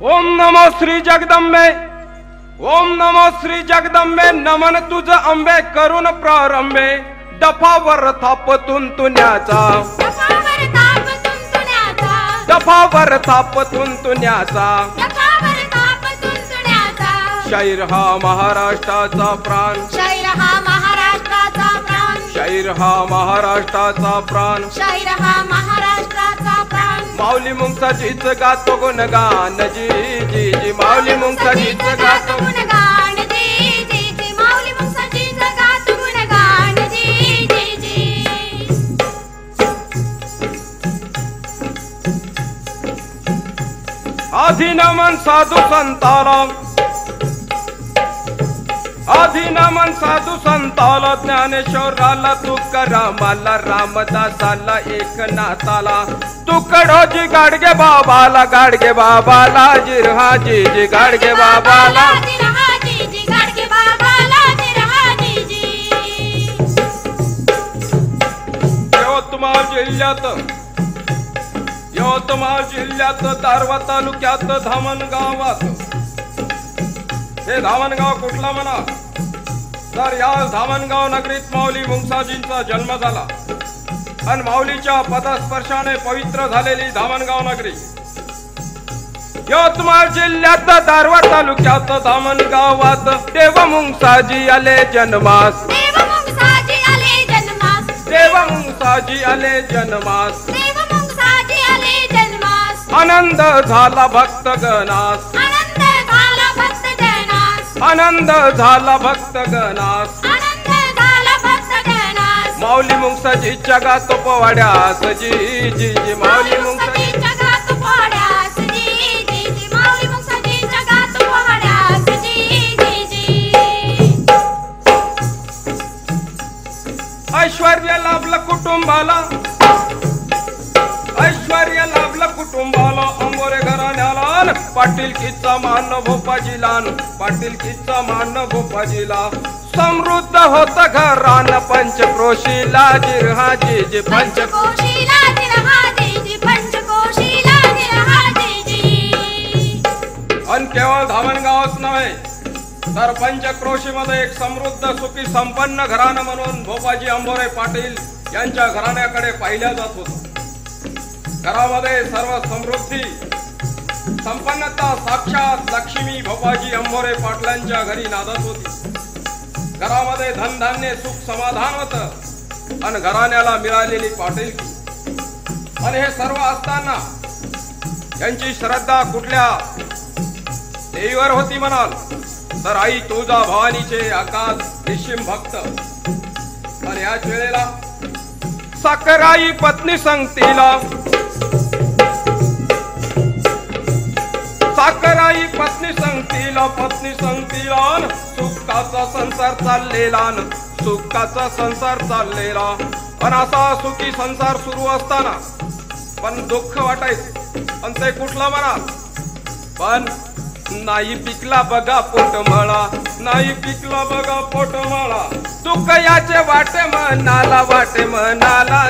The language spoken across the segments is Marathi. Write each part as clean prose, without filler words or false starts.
ओम नमो श्री जगदंबे, ओम नमो श्री जगदंबे, नमन तुझ अंबे करून प्रारंभे, डफावर थाप तुंतुण्याचा, डफावर थाप तुंतुण्याचा, शाहीर हा महाराष्ट्राचा प्राण, शाहीर हा महाराष्ट्राचा प्राण, शाहीर हा महाराष्ट्राचा प्राण, शाहीर हा महाराष्ट्राचा प्राण. माऊली मुंगसाजीच गातो गुणगान जी जी जी, माऊली मुंगसाजीच गातो गुणगान जी जी जी, माऊली मुंगसाजीच गातो गुणगान जी जी जी. आधी नमन साधू संताला, आधी नमन साधू संताला, ज्ञानेश्वराला, तुकारामाला, रामदासाला, एकनाथाला, तुकडोजी गाडगे बाबाला, गाडगे बाबाला, जिरहा जी जी, गाडगे बाबाला, जिरहा जी जी, गाडगे बाबाला, जिरहा जी जी. यवतमाळ जिल्ह्यात, यवतमाळ जिल्ह्यात दारवा तालुक्यात धामणगाव गावात, हे धामणगाव कुठला म्हणा तर या धामणगाव नगरीत माऊली मुंगसाजींचा जन्म झाला आणि माऊलीच्या पदस्पर्शाने पवित्र झालेली धामणगाव नगरी यवतमाळ जिल्ह्यात दारवा तालुक्यात धामणगावात देव मुंगसाजी आले जन्मास, देव मुंगसाजी आले जन्मास, देव मुंगसाजी आले जन्मास, देव मुंगसाजी आले जन्मास. आनंद झाला भक्तगणास, आनंद झाला भक्तजनास, आनंद झाला भक्तगणास, आनंद झाला भक्तजनास. माऊली मुंगसाजीच्या गातो पोवाड्यास जी जी जी, माऊली मुंगसाजी जगात पोहड्यास जी जी जी, माऊली मुंगसाजी जगात पोहड्यास जी जी जी. ऐश्वर्य लाभलं कुटुंबाला, ऐश्वर्य लाभलं कुटुंबाला, अंबोरे घराण्याला, पाटील किच्चा मान भोपाजीला, पाटील किच्चा मान भोपाजीला, समृद्ध होत घरान पंचक्रोशीला, जिरहा जी जी, पंचकोशीला जिरहा जी जी, पंचकोशीला जिरहा जी जी. आणि केवळ धामणगावच नव्हे तर पंचक्रोशी मध्ये एक समृद्ध सुखी संपन्न घराणं म्हणून भोपाजी अंबोरे पाटील यांच्या घराण्याकडे पाहिल्या जात होत. घरामध्ये सर्व समृद्धी संपन्नता साक्षात लक्ष्मी भोपाजी अंबोरे पाटलांच्या घरी नांदत होती. घरामध्ये धनधान्य सुख समाधान होत आणि घराण्याला मिळालेली पाटीलकी. आणि हे सर्व असताना यांची श्रद्धा कुठल्या देवीवर होती म्हणाल तर आई तुळजा भवानीचे आकाश निश्चिम भक्त. आणि याच वेळेला साखराई पत्नी संगतीला, साखराई पत्नी संगतीला, पत्नी संगतीला, सुखाचा संसार चाललेला, सुखाचा संसार चाललेला. पण असा सुखी संसार सुरू असताना पण दुःख वाटायचं. आणि ते कुठलं म्हणा पण नाही पिकला बघा पोटमळा, नाही पिकला बघा पोटमळा, दुःख याचे वाटे म्हणाला, वाटे म्हणाला,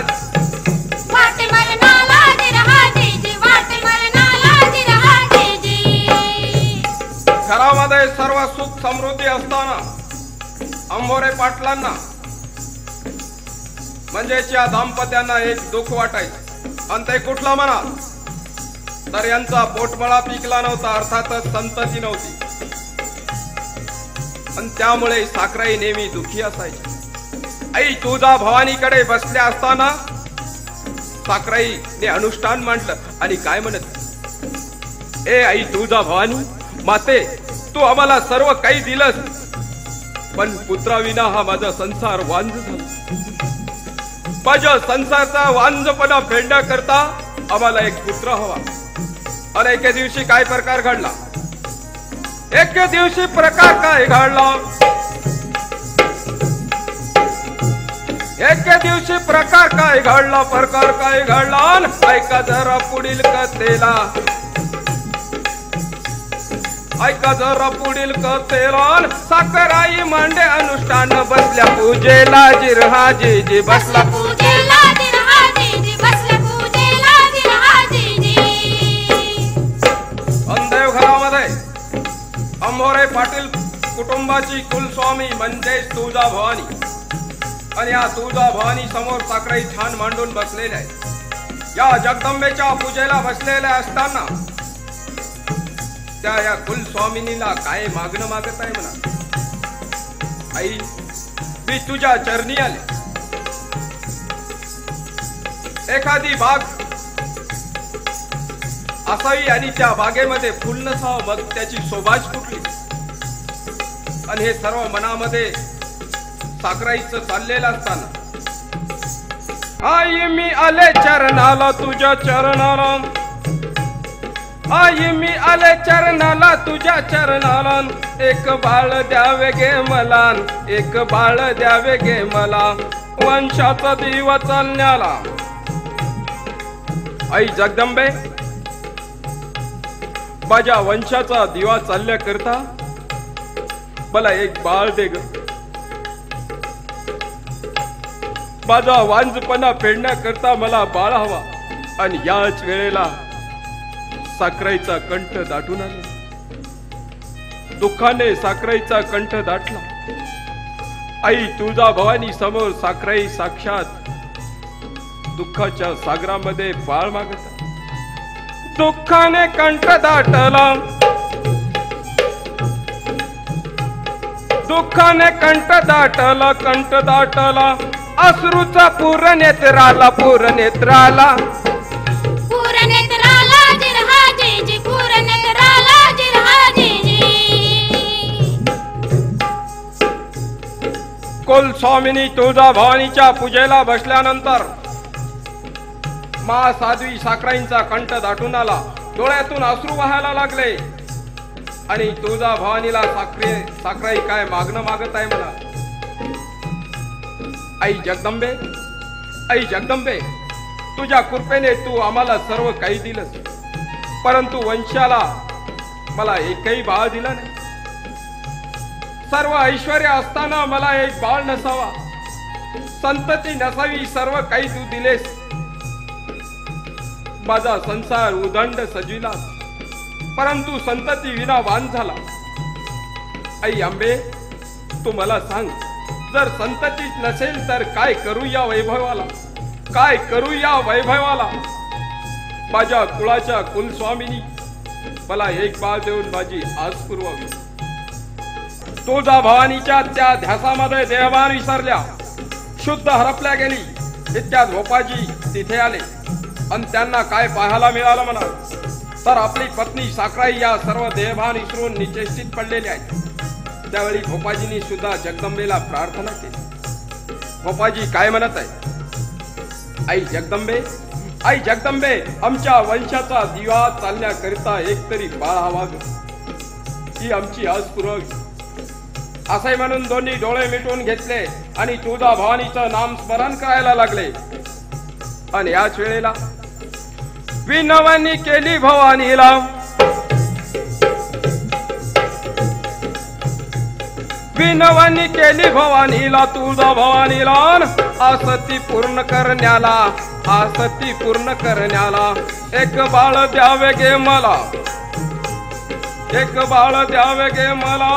वाटे मरणाला जिरहा जी जी, वाटे मरणाला जिरहा जी जी. घरामध्ये सर्व सुख समृद्धी असताना अंबोरे पाटलांना म्हणजेच या दाम्पत्यांना एक दुःख वाटायचं. आणि ते कुठला म्हणा तर यांचा पोटमळा पिकला नव्हता, अर्थातच संतती नव्हती. आणि त्यामुळे साखराई नेहमी दुःखी असायची. आई तुळजा भवानीकडे बसल्या असताना साखराईने अनुष्ठान मांडलं आणि काय म्हणत, ए आई तुळजा भवानी माते, तू आम्हाला सर्व काही दिलंस पण पुत्राविना हा माझा संसार वांझ झाला. माझ्या संसाराचा वांझपणा फेडण्याकरता आम्हाला एक पुत्र हवा. आणि एके दिवशी काय प्रकार घडला, एके दिवशी प्रकार काय घडला, एके दिवशी प्रकार काय घडला, प्रकार काय घडला, ऐका जरा पुढील कथेला, ऐका जरा पुढील कथेला. साखराई मांडे अनुष्ठान बसल्या पूजेला, जिरहा जी जी बसला पूजेला जिरहा जी जी, बसल्या पूजेला जिरहा जी जी. अंदेव घरा अंभोरे पाटील कुटुंबाची कुलस्वामी म्हणजेच तुळजाभवानी. आणि या तुळजाभवानी समोर साखराई छान मांडून बसलेल्या आहे. या जगदंबेच्या पूजेला बसलेल्या असताना त्या या कुलस्वामिनीला काय मागणं मागत आहे म्हणा. आई, मी तुझ्या चरणी आले. एखादी बाग असावी आणि त्या बागेमध्ये फुल नसावं, मग त्याची शोभाच कुठली. आणि हे सर्व मनामध्ये साखराईचं चाललेलं असताना आई मी आले चरणाला तुझ्या चरणाला. आई मी आले चरणाला तुझ्या चरणाला. एक बाळ द्यावे गे मला, एक बाळ द्यावे गे मला, वंशाचा दिवा चालण्याला. आई जगदंबे, माझ्या वंशाचा दिवा चालण्याकरता मला एक बाळ दे ग. माझा वांजपणा फेडण्याकरता मला बाळ हवा. आणि याच वेळेला साखराईचा कंठ दाटून आला. दुःखाने साखराईचा कंठ दाटला. आई तुळजाभवानी समोर साखराई साक्षात दुःखाच्या सागरामध्ये बाळ मागत. दुःखाने कंठ दाटला, दुःखाने कंठ दाटला, कंठ दाटला, अश्रूचा पूर नेत्राला, पूर नेत्राला, पूर नेत्राला जिरहा जी, पूर नेत्राला जिरहा जी. कुलस्वामिनी तुळजाभवानीच्या पूजेला बसल्यानंतर महासाध्वी साखराईंचा कंठ दाटून आला. डोळ्यातून अश्रू वाहायला लागले. आणि तुळजाभवानीला साखराई काय मागणं मागत आहे मला. आई जगदंबे, आई जगदंबे, तुझ्या कृपेने तू आम्हाला सर्व काही दिलंस, परंतु वंशाला मला एकही बाळ दिला नाही. सर्व ऐश्वर्य असताना मला एक बाळ नसावा, संतती नसावी, सर्व काही तू दिलेस. माझा संसार उदंड सजविला, परंतु संतती विना वाण झाला. आई अंबे, तू मला सांग, जर संततीच नसेल तर काय करू या वैभवाला, काय करू या वैभवाला. माझ्या कुळाच्या कुलस्वामिनी मला एक बाळ देऊन माझी आस पुरवावी. तुळजाभवानीच्या त्या ध्यासामध्ये देहभान विसरल्या, शुद्ध हरपल्या गेली. इतक्यात भोपाजी तिथे आले आणि त्यांना काय पाहायला मिळालं म्हणा, तर आपली पत्नी साखराई या सर्व देहभान विसरून निश्चेष्टित पडलेले आहेत. त्यावेळी भोपाजींनी सुद्धा जगदंबेला प्रार्थना केली. भोपाजी काय म्हणत आहे, आई जगदंबे, आई जगदंबे, आमच्या वंशाचा दिवा चालण्याकरिता एकतरी बाळ हवा, ही आमची आस पुरवावी. असे म्हणून दोन्ही डोळे मिटून घेतले आणि तुळजाभवानीचं नाम स्मरण करायला लागले. आणि याच वेळेला विनवणी केली भवानीला, विनवणी केली भवानीला, तुळजाभवानीला, आसती पूर्ण करण्याला, आसती पूर्ण करण्याला. एक बाळ द्यावे गे मला, एक बाळ द्यावे गे मला,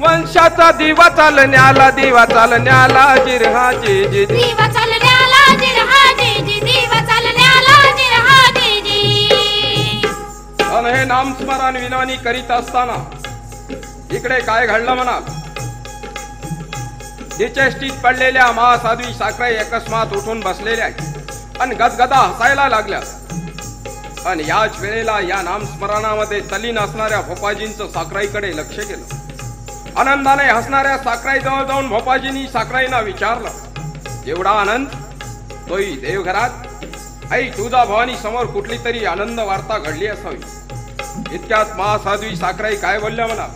वंशाचा दिवा चालण्याला, दिवा चालण्याला जिरहा जी जी, दिवा चालण्याला जिरहा जी जी, दिवा चालण्याला जिरहा जी जी. आणि हे नामस्मरण विनवणी करीत असताना इकडे काय घडलं म्हणा, निचेष्टित पडलेल्या महासाध्वी साखराई अकस्मात उठून बसलेल्या आणि गदगदा हसायला लागल्या. आणि याच वेळेला या नामस्मरणामध्ये तल्लीन असणाऱ्या भोपाजींचं साखराईकडे लक्ष गेलं. आनंदाने हसणाऱ्या साखराई जवळ जाऊन भोपाजींनी साखराईंना विचारलं, एवढा आनंद तोही देवघरात? आई तुळजाभवानी समोर कुठली तरी आनंद वार्ता घडली असावी. इतक्यात महासाध्वी साखराई काय बोलल्या म्हणा,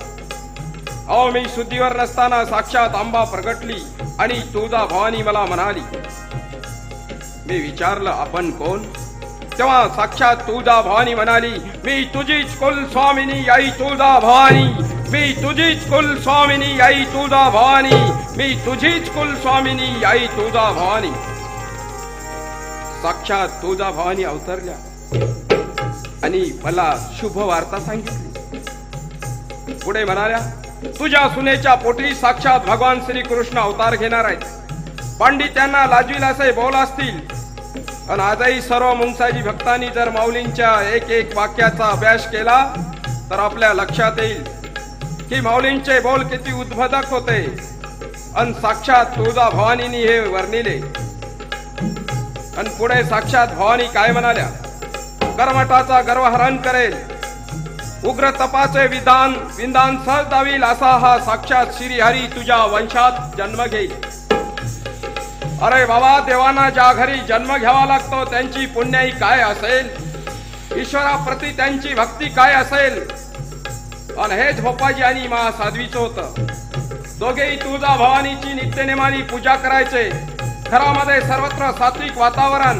अहो मी शुद्धीवर नसताना साक्षात अंबा प्रगटली आणि तुळजाभवानी मला म्हणाली. मी विचारलं आपण कोण? तेव्हा साक्षात तुळजाभवानी म्हणाली, मी तुझीच कुलस्वामिनी आई तुळजाभवानी, मी तुझीच कुलस्वामिनी आई तुळजाभवानी, मी तुझीच कुलस्वामिनी आई तुळजाभवानी. साक्षात तुळजाभवानी अवतरल्या आणि मला शुभ वार्ता सांगितली. पुढे म्हणाल्या, तुझ्या सुनेच्या पोटी साक्षात भगवान श्री कृष्ण अवतार घेणार आहेत. पंडितांना लाजवील असे बोल असतील, आणि आजही सर्व मुंगसाजी भक्तांनी जर माऊलींच्या एक एक वाक्याचा अभ्यास केला तर आपल्या लक्षात येईल की माऊलींचे बोल किती उद्बोधक होते. आणि साक्षात तुळजा भवानीनी हे वर्णिले. आणि पुढे साक्षात भवानी काय म्हणाल्या, कर्मठाचा गर्वहरण करेल, उग्र तपाचे विधान सहज दावील असा हा साक्षात श्रीहरी तुझ्या वंशात जन्म घेईल. अरे बाबा, देवांना ज्या घरी जन्म घ्यावा लागतो त्यांची पुण्याई काय असेल, ईश्वराप्रती त्यांची भक्ती काय असेल. आणि हेच भोपाजी आणि महासाध्वीचं होतं. दोघेही तुळजा भवानीची नित्यनेमानी पूजा करायचे. घरामध्ये सर्वत्र सात्विक वातावरण,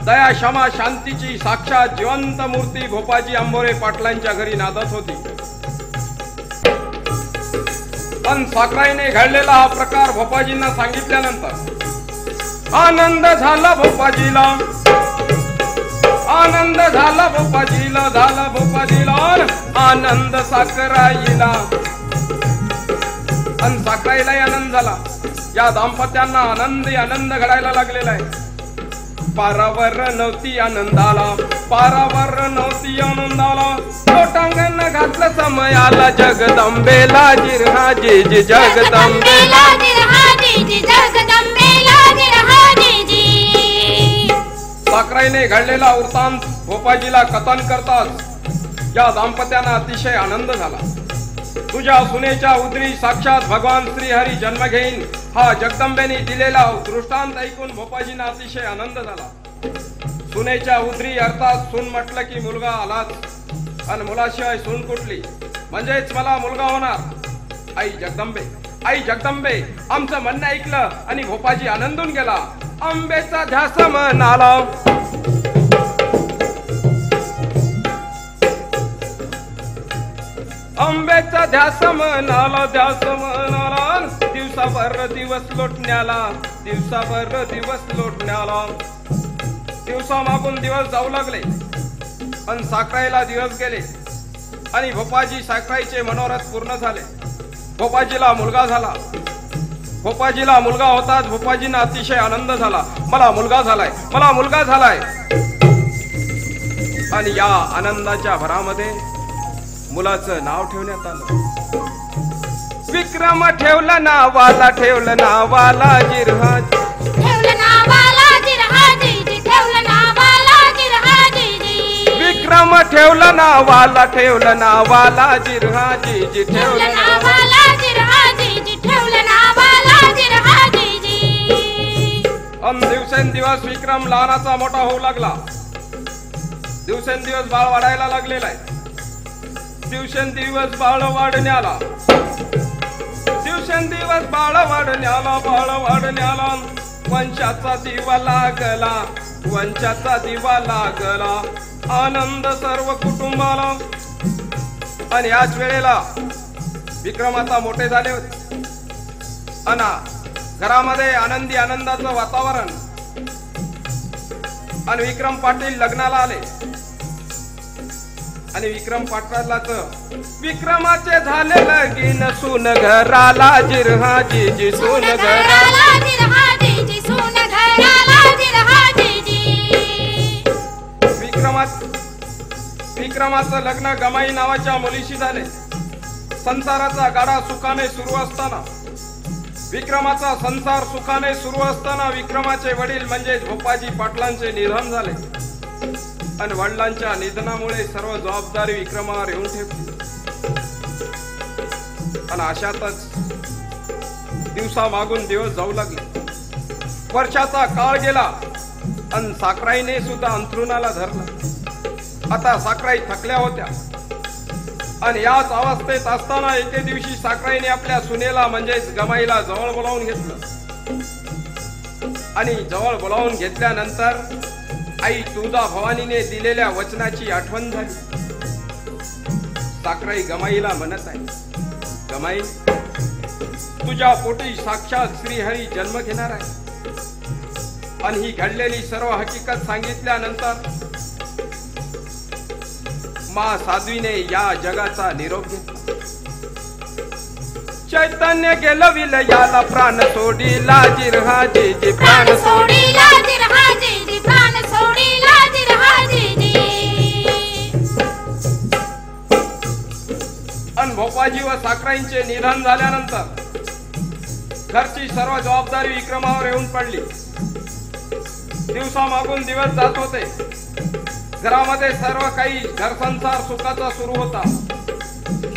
दया क्षमा शांतीची साक्षात जिवंत मूर्ती भोपाजी आंबोरे पाटलांच्या घरी नांदत होती. पण साखराईने घडलेला हा प्रकार भोपाजींना सांगितल्यानंतर आनंद झाला भोपाजीला, आनंद झाला भोपाजीला, झाला भोपाजीला आनंद साखराईला. आणि साखराईलाही आनंद झाला. या दाम्पत्यांना आनंद घडायला लागलेला आहे. पारावर नव्हती आनंदाला, पारावर नव्हती आनंदाला, लोटांगण घातलं समयाला, जगदंबेला जिरहा जी जी, जगदंबेला जिरहा जी जी, जगदंबेला जिरहा जी जी. साखराईने घडलेला वृत्तांत भोपाजीला कथन करताच या दाम्पत्यांना अतिशय आनंद झाला. तुझ्या सुनेच्या उदरी साक्षात भगवान श्रीहरी जन्म घेईन हा जगदंबेने दिलेला दृष्टांत ऐकून भोपाजींना अतिशय आनंद झाला. सुनेच्या उदरी अर्थात सून म्हटलं की मुलगा आलाच, आणि मुलाशिवाय सून कुठली, म्हणजेच मला मुलगा होणार. आई जगदंबे, आई जगदंबे आमचं म्हणणं ऐकलं आणि भोपाजी आनंदून गेला. आंबेचा ध्यास म्हणाला, आंब्याचा ध्यास म्हणाला, ध्यास म्हणाला, दिवसाभर दिवस लोटण्याला, दिवसाभर दिवस लोटण्याला. दिवसा मागून दिवस जाऊ लागले, पण साखराईला दिवस गेले आणि भोपाजी साखराईचे मनोरथ पूर्ण झाले. भोपाजीला मुलगा झाला. भोपाजीला मुलगा होताच भोपाजींना अतिशय आनंद झाला. मला मुलगा झालाय, मला मुलगा झालाय. आणि या आनंदाच्या भरामध्ये मुलाचं नाव ठेवण्यात आलं. विक्रम ठेवलं नावाला, ठेवलं नावाला जिरहा, ठेवलं नावाला जिरहा जी जी, ठेवलं नावाला जिरहा जी जी. विक्रम ठेवलं नावाला, ठेवलं नावाला जिरहा जी जी, ठेवलं नावाला जिरहा जी जी, ठेवलं नावाला जिरहा जी जी. दिवसेंदिवस विक्रम लहानाचा मोठा होऊ लागला. दिवसेंदिवस बाळ वाढायला लागलेला आहे. दिवसेंदिवस बाळ वाढण्याला, दिवसेंदिवस बाळ वाढण्याला, बाळ वाढण्याला वंशाचा दिवा लागला, वंशाचा दिवा लागला. आनंद सर्व कुटुंबाला. आणि याच वेळेला विक्रम आता मोठे झाले होते. अना घरामध्ये आनंदी आनंदाचं वातावरण. आणि विक्रम पाटील लग्नाला आले. आणि विक्रम पाटलाच विक्रमाचे झाले लगीन, सून घराला जिरहा जी जी, सून घराला जिरहा जी जी, सून घराला जिरहा जी जी. विक्रमाचं लग्न गमाई नावाच्या मुलीशी झाले. संसाराचा गाडा सुखाने सुरू असताना, विक्रमाचा संसार सुखाने सुरू असताना विक्रमाचे वडील म्हणजे भोपाजी पाटलांचे निधन झाले. आणि वडिलांच्या निधनामुळे सर्व जबाबदारी विक्रमावर येऊन ठेवली. आणि अशातच दिवसा मागून दिवस जाऊ लागले. वर्षाचा काळ गेला आणि साखराईने सुद्धा अंथरुणाला धरलं. आता साखराई थकल्या होत्या. आणि याच अवस्थेत असताना एके दिवशी साखराईने आपल्या सुनेला म्हणजेच गमाईला जवळ बोलावून घेतलं. आणि जवळ बोलावून घेतल्यानंतर आई तुळजा भवानीने दिलेल्या वचनाची आठवण झाली. साखराई गमाईला म्हणत आहे, गमाई तुझ्या पोटी साक्षात श्रीहरी जन्म घेणार आहे. आणि ही घडलेली सर्व हकीकत सांगितल्यानंतर मा साध्वीने या जगाचा निरोप घेतला. चैतन्य गेलविल याला प्राण सोडीला जिरहाजी प्राण सोडीला जिरहाजी प्राण सोडीला जिरहाजी अन भोपाजी व साखराईंचे निधन झाल्यानंतर घरची सर्व जबाबदारी विक्रमावर येऊन पडली. दिवसामागून दिवस जात होते. घरामध्ये सर्व काही घरसंसार सुखाचा सुरू होता.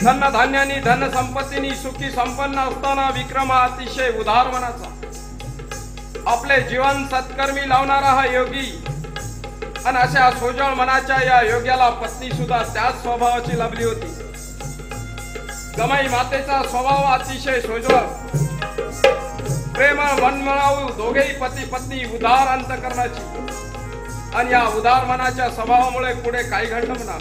धनधान्यानी धनसंपत्तीनी सुखी संपन्न असताना विक्रम हा अतिशय उदार मनाचा, आपले जीवन सत्कर्मी लावणारा हा योगी आणि अशा सोजळ मनाच्या या योग्याला पत्नी सुद्धा त्याच स्वभावाची लाभली होती. गमाई मातेचा स्वभाव अतिशय सोजळ, प्रेमळ मनमिळावू, दोघेही पती पत्नी उदार अंतकरणाची. आणि या उदार मनाच्या स्वभावामुळे पुढे काय घडलं म्हणा.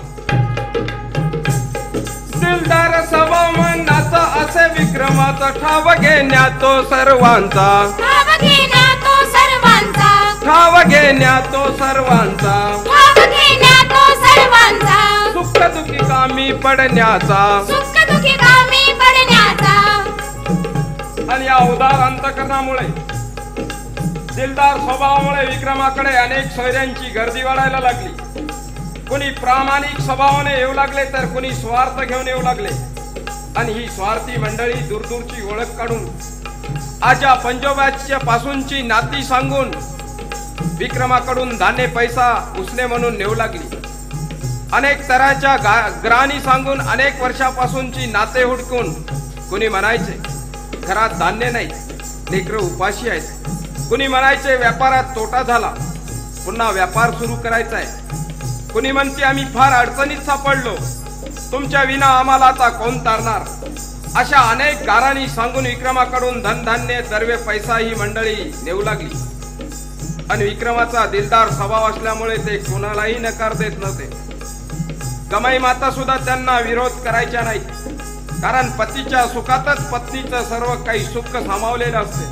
दिलदार स्वभाव मनाचा असे विक्रमाचा ठाव घेण्या तो सर्वांचा, ठाव घेण्या तो सर्वांचा, ठाव घेण्या तो सर्वांचा, ठाव घेण्या तो सर्वांचा, सुख दुखी कामी पडण्याचा, सुख दुखी कामी पडण्याचा. आणि या उदार अंतकरणामुळे दिलदार स्वभावामुळे विक्रमाकडे अनेक सोयऱ्यांची गर्दी वाढायला लागली. कोणी प्रामाणिक स्वभावाने येऊ लागले तर कोणी स्वार्थ घेऊन येऊ लागले. आणि ही स्वार्थी मंडळी दूरदूरची ओळख काढून आजा पंजोबाच्या पासूनची नाती सांगून विक्रमाकडून धान्य पैसा उसने म्हणून नेऊ लागली. अनेक तऱ्हाच्या ग्राणी सांगून अनेक वर्षापासूनची नाते हुडकून कोणी म्हणायचे घरात धान्य नाही, लेकरं उपाशी आहेत. कुणी म्हणायचे व्यापारात तोटा झाला, पुन्हा व्यापार सुरू करायचा आहे. कुणी म्हणते आम्ही फार अडचणीत सापडलो, तुमच्या विना आम्हाला आता कोण तारणार. अशा अनेक गाराणी सांगून विक्रमाकडून धनधान्य दर्वे पैसा ही मंडळी नेऊ लागली. आणि विक्रमाचा दिलदार स्वभाव असल्यामुळे ते कोणालाही नकार देत नव्हते. गमाई माता सुद्धा त्यांना विरोध करायच्या नाही, कारण पतीच्या सुखातच पत्नीचं सर्व काही सुख सामावलेलं असते.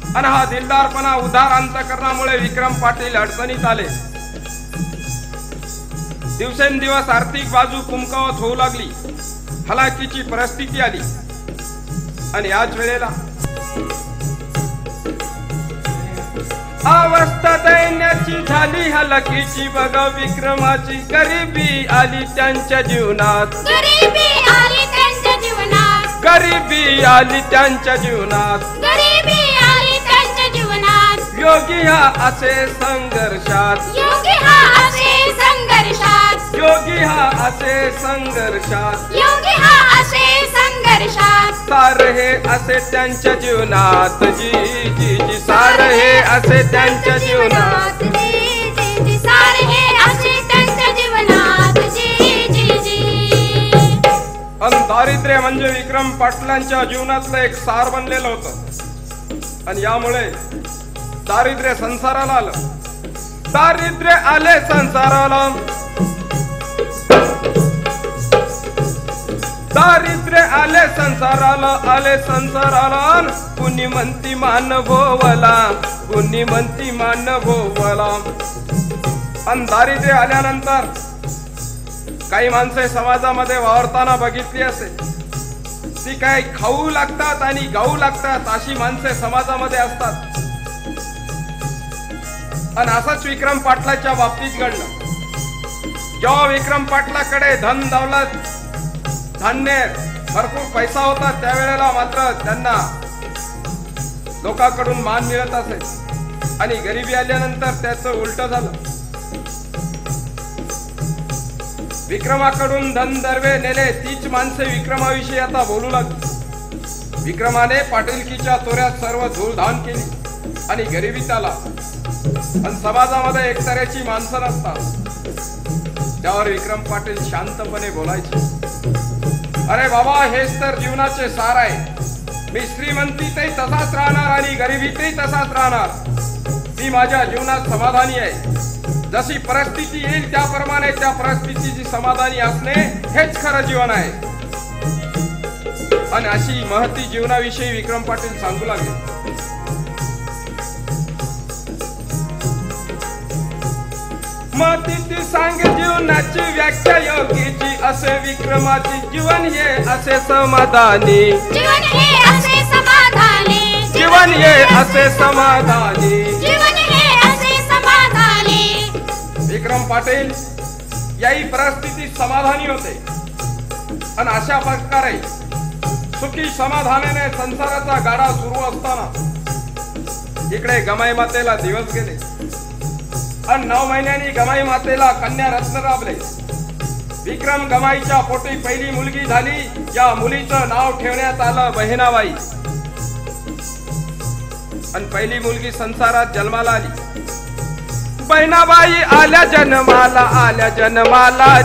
आणि हा दिलदारपणा उदार अंतकरणामुळे विक्रम पाटील अडचणीत आले. दिवसेंदिवस आर्थिक बाजू कुमकावत होऊ लागली, हलाखीची परिस्थिती आली. आणि याच वेळेला अवस्था दैन्याची झाली, हलाखीची बघ विक्रमाची. गरिबी आली त्यांच्या जीवनात, गरिबी आली त्यांच्या जीवनात, गरिबी आली त्यांच्या जीवनात. गरिबी आली त्यांच्या जीवनात. योगी हा असे संघर्षात, योगी हा असे संघर्षात, योगी हा असे संघर्षात. योगी हा असे संघर्षात. सार हे असे त्यांच्या जीवनात, जी जी जी सार हे असे त्यांच्या जीवनात. जी जी जी सारे हे असे त्यांच्या जीवनात. जी जी जी. आणि दारिद्र्य म्हणजे विक्रम पाटलांच्या जीवनातलं एक सार बनलेलं होतं. आणि यामुळे दारिद्र्य संसाराला आलं, दारिद्र्य आले संसाराला, दारिद्र्य आले संसाराला, आले संसाराला. कुणी म्हणती मान भोवला, कुणी म्हणती मान भोवला. आणि दारिद्र्य आल्यानंतर काही माणसे समाजामध्ये वावरताना बघितली असेल, ती काय खाऊ लागतात आणि गाऊ लागतात अशी माणसे समाजामध्ये असतात. आणि असंच विक्रम पाटलाच्या बाबतीत घडलं. जेव्हा विक्रम पाटलाकडे धन दौलत धान्य भरपूर पैसा होता, त्यावेळेला मात्र त्यांना लोकांकडून मान मिळत असेल. आणि गरिबी आल्यानंतर त्याचं उलट झालं. विक्रमाकडून धन दर्वे नेले, तीच माणसे विक्रमाविषयी आता बोलू लागली. विक्रमाने पाटीलकीच्या तोऱ्यात सर्व धूळधाण केली आणि गरिबीत आला. आणि समाजामध्ये एक तऱ्हेची माणसं नसतात. त्यावर विक्रम पाटील शांतपणे बोलायचे, अरे बाबा, हेच तर जीवनाचे सार आहे. मी श्रीमंतीतही तसाच राहणार आणि गरिबीतही तसाच राहणार. मी माझ्या जीवनात समाधानी आहे. जशी परिस्थिती येईल त्याप्रमाणे त्या परिस्थितीची समाधानी असणे हेच खरं जीवन आहे. आणि अशी महती जीवनाविषयी विक्रम पाटील सांगू लागले. मती सांग जीवनाची व्याख्या योगीची असे विक्रमाची जीवन ये असे समाधानी जीवन हे असे समाधानी जीवन ये असे समाधानी जीवन हे असे समाधानी विक्रम पाटील याही परिस्थितीत समाधानी होते आणि अशा प्रकारे सुखी समाधानाने संसाराचा गाडा सुरू असताना इकडे गमाई मातेला दिवस गेले आणि 9 महिन्यांनी गमाई मातेला कन्या रत्न लाभले. विक्रम गमाईच्या पोटी पहिली मुलगी झाली. या मुलीचं नाव ठेवण्यात आलं बहिणाबाई आणि पहिली मुलगी संसारात जन्माला आली. बहिणाबाई आल्या जन्माला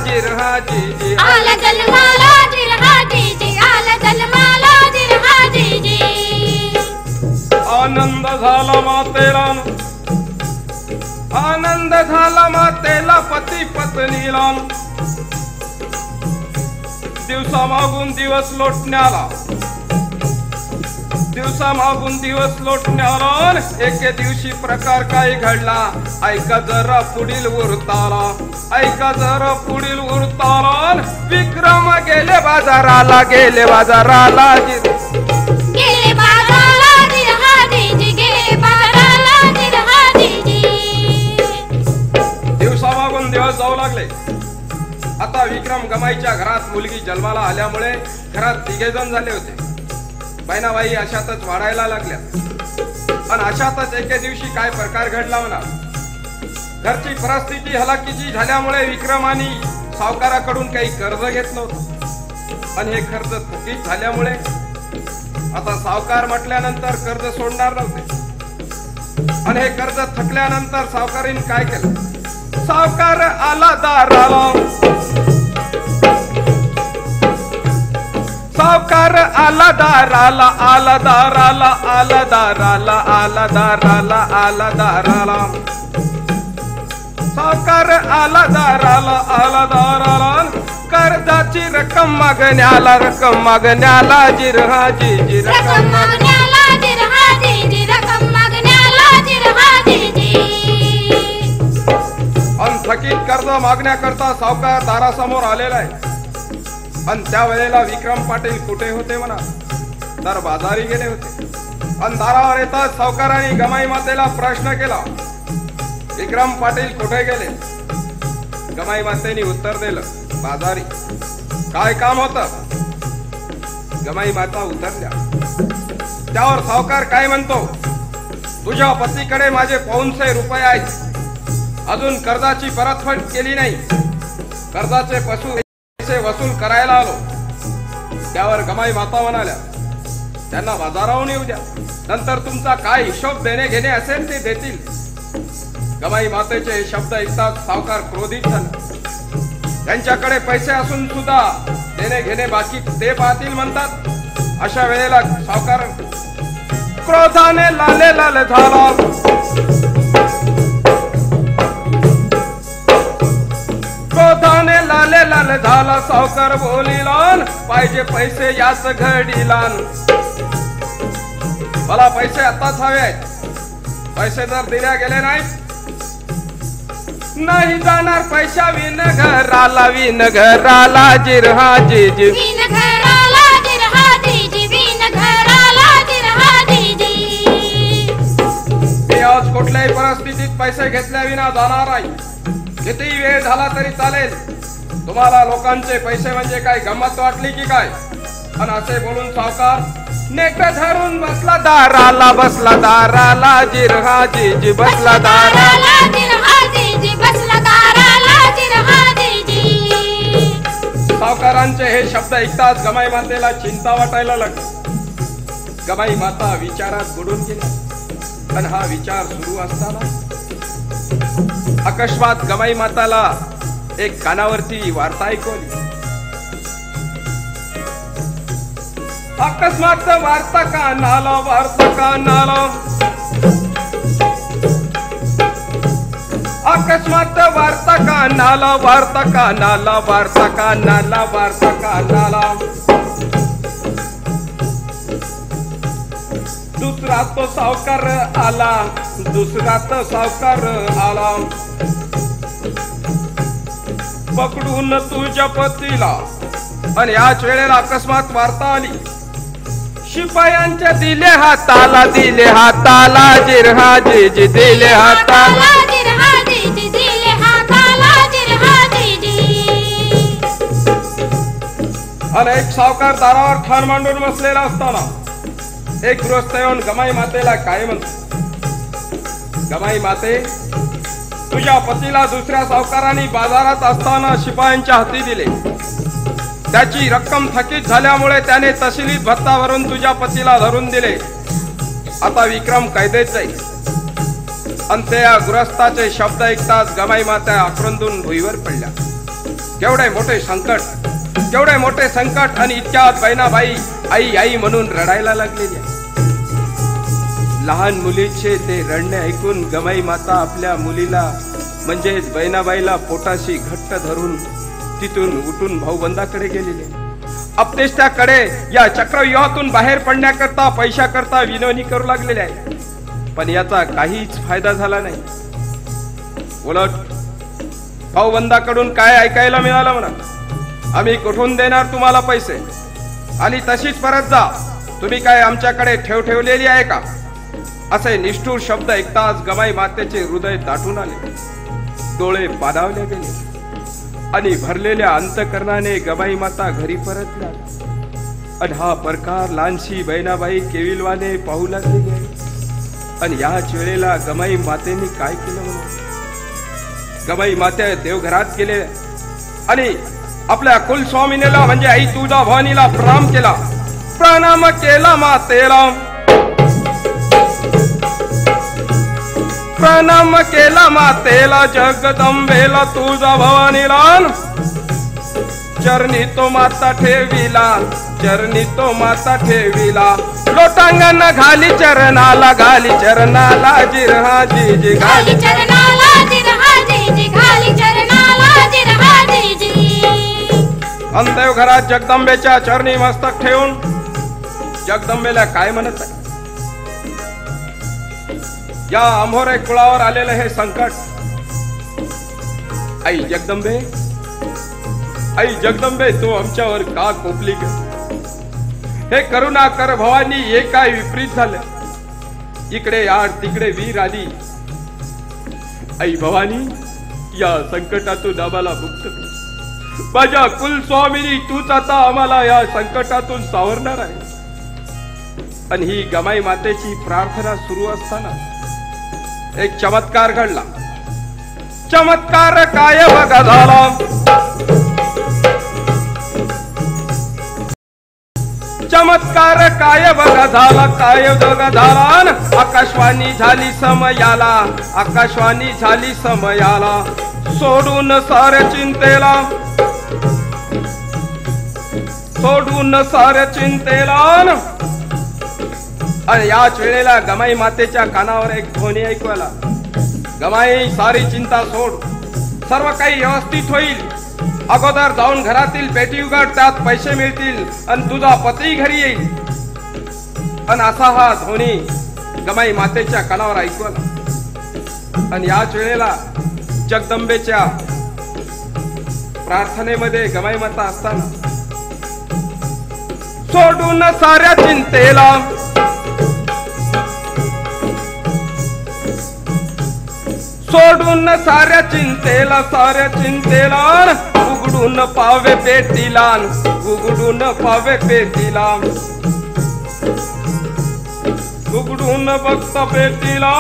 जिरहा जी आला जन्माला जिरहा जी आला जन्माला जिरहा जी आनंद झाला मातेला आनंद झाला मातेला पती पत्नीला दिवसामागून दिवस लोटण्याला एके दिवशी प्रकार काय घडला ऐका जरा पुढील वृत्ताला विक्रम गेले बाजाराला गेले बाजाराला जिरहा जी गेले बाजाराला जिरहा जी दिवसामागून दिवस जाऊ लागले. आता विक्रम गमाईच्या घरात मुलगी जन्माला आल्यामुळे घरात 3 जण झाले होते. बहिणाबाई अशातच वाढायला लागल्या आणि अशातच एके दिवशी काय प्रकार घडला म्हणा. घरची परिस्थिती हलाखीची झाल्यामुळे विक्रमाने सावकाराकडून काही कर्ज घेतलं होतं आणि हे कर्ज थकीत झाल्यामुळे आता सावकार म्हटल्यानंतर कर्ज सोडणार नव्हते आणि हे कर्ज थकल्यानंतर सावकारीने काय केलं. सावकार आला दाराला सावकार आला दाराला सावकार आला दाराला कर्जाची रक्कम मागण्याला जिरहा जी रक्कम मागण्याला जिरहा जी रक्कम मागण्याला जिरहा जी आणि थकीत कर्ज मागण्याकरता सावकार दारासमोर आलेला आहे. आणि त्या वेळेला विक्रम पाटील कुठे होते म्हणा तर बाजारी गेले होते. आणि दारावर येताच सावकाराने गमाई मातेला प्रश्न केला, विक्रम पाटील कुठे गेले. गमाई मातेने उत्तर दिलं, बाजारी. काय काम होतं. गमाई माता उतरल्या. त्यावर सावकार काय म्हणतो, तुझ्या पतीकडे माझे 500 रुपये आहेत, अजून कर्जाची परतफेड केली नाही, कर्जाचे पैसे वसूल करायला आलो. त्यावर गमाई माता म्हणाल्या, त्यांना बाजारावरून येऊ द्या, नंतर तुमचा काय हिशोब देणे घेणे असेल ते देतील. गमाई मातेचे हे शब्द ऐकताच सावकार क्रोधित झाला. त्यांच्याकडे पैसे असून सुद्धा देणे घेणे बाकी ते पाहतील म्हणतात. अशा वेळेला सावकार क्रोधाने लाल झाला. क्रोधाने लाल झाला. सावकार बोलिला, पाहिजे पैसे याच घडीला. मला पैसे आताच हवे आहेत. पैसे जर दिल्या गेले नाही जाणार पैसा विन घराला जिरहा जी विन घराला जिरहा जी विन घराला जिरहा जी मी आज कुठल्याही परिस्थितीत पैसे घेतल्या विना जाणार नाही. किती वेळ झाला तरी चालेल. तुम्हाला लोकांचे पैसे म्हणजे काय गंमत वाटली की काय. आणि असे बोलून सावकार नेट धरून बसला दाराला जिरहा जी बसला दाराला जिरहा जी बसला दाराला जिरहा जी सावकारांचे हे शब्द ऐकताच गमाई मातेला चिंता वाटायला लागली. गमाई माता विचारात बुडून गेली. आणि हा विचार सुरू असताना अकस्मात गमाई माताला एक कानावरती वार्ता ऐकवली. अकस्मात वार्ता कानाला अकस्मात वार्ता कानाला दुसरा तो सावकार आला पकडून तुझ्या पतीला. आणि याच वेळेला अकस्मात वार्ता आली, शिपायांच्या दिले हाताला जिरहा जी जी दिले हाताला. आणि एक सावकार दारावर ठाण मांडून बसलेला असताना एक गृहस्थ येऊन गमाई मातेला काय म्हणतो, गमाई माते, तुझ्या पतीला दुसऱ्या सावकारांनी बाजारात असताना शिपायांच्या हाती दिले. त्याची रक्कम थकीत झाल्यामुळे त्याने तहसीलीत भत्ता भरून तुझ्या पतीला धरून दिले. आता विक्रम कैदेत जाईल. आणि त्या गृहस्थाचे शब्द ऐकताच गमाई माता आक्रंदून भुईवर पडल्या. केवढे मोठे संकट, केवढे मोठे संकट. आणि इतक्यात बहिणाबाई आई आई म्हणून रडायला लागलेली. लहान मुलीचे ते रडणे ऐकून गमाई माता आपल्या मुलीला म्हणजेच बहिणाबाईला पोटाशी घट्ट धरून तिथून उठून भाऊबंदाकडे गेलेले. अपतेष्टाकडे या चक्रव्यूहातून बाहेर पडण्याकरता पैशाकरता विनवणी करू लागलेले आहे. पण याचा काहीच फायदा झाला नाही. उलट भाऊबंदाकडून काय ऐकायला मिळालं म्हणा, आम्ही कुठून देणार तुम्हाला पैसे आणि तशीच परत जा, तुम्ही काय आमच्याकडे ठेवलेली आहे का, असे निष्ठुर शब्द ऐकताच गमाई मातेचे हृदय दाटून आले. डोळे पादावले गेले आणि भरलेल्या अंतकरणाने गमाई माता घरी परतल्या. आणि हा प्रकार लहानशी बहिणाबाई केविलवाने पाहू लागलेली आहे. आणि याच वेळेला गमाई मातेने काय केलं म्हणून, गमाई माते देवघरात गेले आणि आपल्या कुलस्वामिनीला म्हणजे आई तुळजाभवानीला प्रणाम केला. प्रणाम केला मातेला, प्रणाम केला मातेला, जगदंबेला तुळजाभवानीला. चरणी तो माता ठेविला, चरणी तो माता ठेविला. लोटांगण घाली चरणाला, घाली चरणाला जिरहा जी जी, घाली चरणाला जिरहा जी जी, घाली चरणाला जिरहा जी जी. अंदेव घरात जगदंबेच्या चरणी मस्तक ठेवून जगदंबेला काय म्हणत आहे, या आंभोरे कुळावर आलेलं हे संकट, आई जगदंबे, आई जगदंबे तू आमच्यावर का कोपली ग? हे करुणा कर भवानी, हे काय विपरीत झालं. इकडे याड तिकडे वीर आली. आई भवानी, या संकटातून आम्हाला मुक्त कर. माझ्या कुलस्वामिनी तूच आता आम्हाला या संकटातून सावरणार आहे. आणि ही गमाई मातेची प्रार्थना सुरू असताना एक चमत्कार घडला. चमत्कार काय बघा झाला, चमत्कार काय बघा झाला, काय बघा झाला. आकाशवाणी झाली समयाला, आकाशवाणी झाली समयाला. सोडून साऱ्या चिंतेला, सोडून साऱ्या चिंतेला. आणि याच वेळेला गमाई मातेच्या कानावर एक ध्वनी ऐकवायला, गमाई सारी चिंता सोड, सर्व काही व्यवस्थित होईल. अगोदर जाऊन घरातील पेटी उघड, त्यात पैसे मिळतील आणि तुझा पती घरी येईल. आणि असा हा ध्वनी गमाई मातेच्या कानावर ऐकवला. आणि याच वेळेला जगदंबेच्या प्रार्थनेमध्ये गमाई माता असताना सोडून साऱ्या चिंतेला, सोडून साऱ्या चिंतेला, साऱ्या चिंतेला. उघडून पावे पेटीला, उघडून पावे पेटीला. उघडून बघत पेटीला,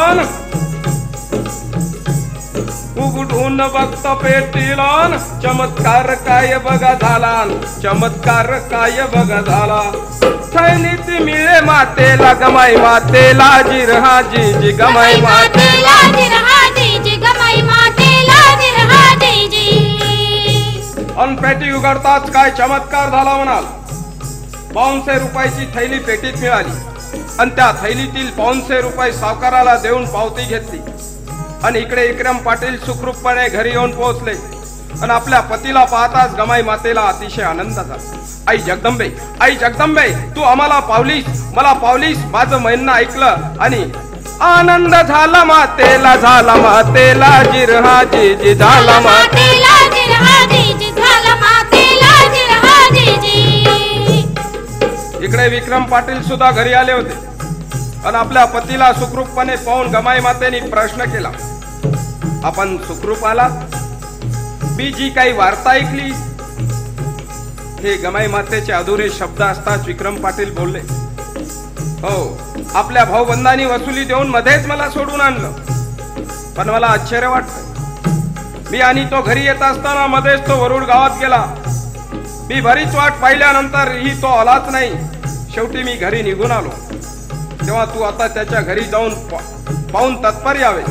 उघडून बघत पेटीला. चमत्कार काय बघा झाला, चमत्कार काय बघा झाला. थैलीत मिळे मातेला, गमाई मातेला जिरहा जी जी, गमाई मातेला जिरहा जी जी, गमाई मातेला जिरहा जी जी. अन पेटी उघडताच काय चमत्कार झाला म्हणाल. 500 रुपयाची थैली पेटीत मिळाली आणि त्या थैलीतील 500 रुपये सावकाराला देऊन पावती घेतली. आणि इकडे विक्रम पाटील सुखरूपपणे घरी येऊन पोहोचले. आणि आपल्या पतीला पाहताच गमाई मातेला अतिशय आनंद झाला. आई जगदंबे, आई जगदंबे तू आम्हाला पावलीस, मला पावलीस. माझं म्हणणं ऐकलं आणि आनंद झाला मातेला जिरहा जी झाला मातेला जिरहाजी झाला मातेला जिरहाजी. इकडे विक्रम पाटील सुद्धा घरी आले होते आणि आपल्या पतीला सुखरूपपणे पाहून गमाई मातेने प्रश्न केला, आपण सुखरूप आलात? मी जी काही वार्ता ऐकली. हे गमाई मातेचे अधुरे शब्द असताच विक्रम पाटील बोलले, हो, आपल्या भाऊबंधांनी वसुली देऊन मध्येच मला सोडून आणलं, पण मला आश्चर्य वाटत. मी आणि तो घरी येत असताना मध्येच तो वरुड गावात गेला. मी बरीच वाट पाहिल्यानंतर ही तो आलाच नाही. शेवटी मी घरी निघून आलो. तेव्हा तू आता त्याच्या घरी जाऊन पाहून तत्पर यावे.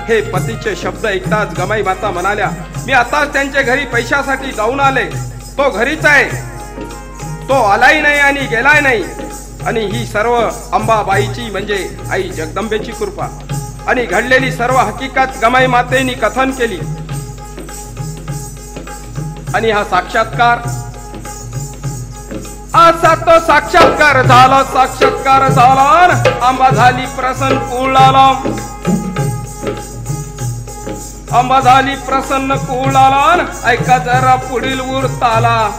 हे पतीचे शब्द ऐकताच गमाई माता म्हणाल्या, मी आताच त्यांच्या घरी पैशासाठी जाऊन आले. तो घरीच आहे, तो आलाही नाही आणि गेलाय नाही. आणि ही सर्व अंबाबाईची म्हणजे आई जगदंबेची कृपा आणि घडलेली सर्व हकीकत गमाई मातेनी कथन केली. आणि हा साक्षात्कार, असा तो साक्षात्कार झाला. आंबा झाली प्रसन्न कुळाला, आंबा झाली प्रसन्न कुळाला. ऐका जरा पुढील वृत्ताला.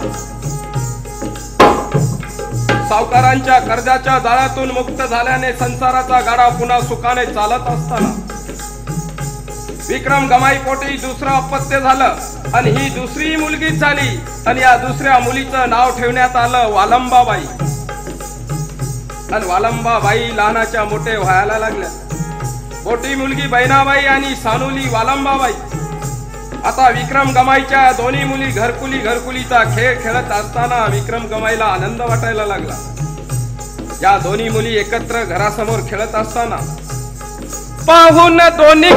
सावकारांच्या कर्जाच्या जाळ्यातून मुक्त झाल्याने संसाराचा गाडा पुन्हा सुखाने चालत असताना विक्रम गमाई पोटी दुसरं अपत्य झालं आणि ही दुसरी मुलगीच झाली. आणि या दुसऱ्या मुलीचं नाव ठेवण्यात आलं वालंबाबाई. आणि वालंबाबाई लहानाच्या मोठे व्हायला लागल्या. मोठी मुलगी बहिणाबाई आणि सानुली वालंबाबाई. आता विक्रम गमाईच्या दोन्ही मुली घरकुलीचा खेळ खेळत असताना विक्रम गमाईला आनंद वाटायला लागला. या दोन्ही मुली एकत्र घरासमोर खेळत असताना पाहून दोन्ही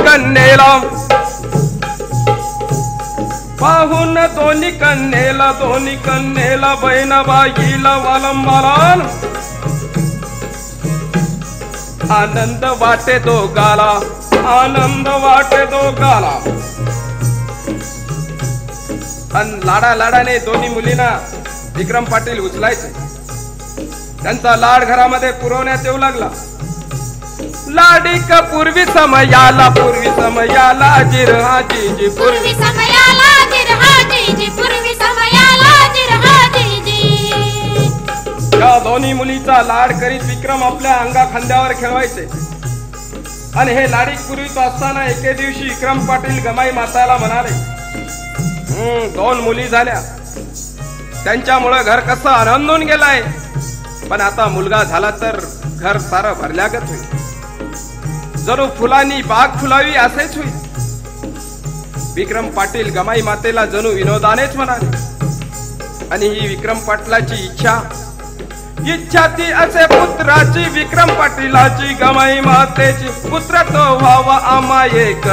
कन्येला बहिणाबाईला वालंबाला आनंद वाटे दोघाला. आणि लाडाने दोन्ही मुलींना विक्रम पाटील उचलायचे. त्यांचा लाड घरामध्ये पुरवण्यात येऊ लागला. लाडिक पूर्वी समयाला जिरहाजी पूर्वी समयाला जिरहाजी. या दोन्ही मुलीचा लाड करीत विक्रम आपल्या अंगा खांद्यावर खेळवायचे. आणि हे लाडीक पुरवीत असताना एके दिवशी विक्रम पाटील गमाई माताला म्हणाले, दोन मुली झाल्या, त्यांच्यामुळे घर कसं आनंदून गेलाय, पण आता मुलगा झाला तर घर सारं भरल्यागत होईल. जणू फुलांनी बाग फुलावी असेच होईल. विक्रम पाटील गमाई मातेला जणू विनोदानेच म्हणाले. आणि ही विक्रम पाटलाची इच्छा ती असे पुत्राची, विक्रम पाटीलाची गमाई मातेची. पुत्र तो व्हावा आमायेक,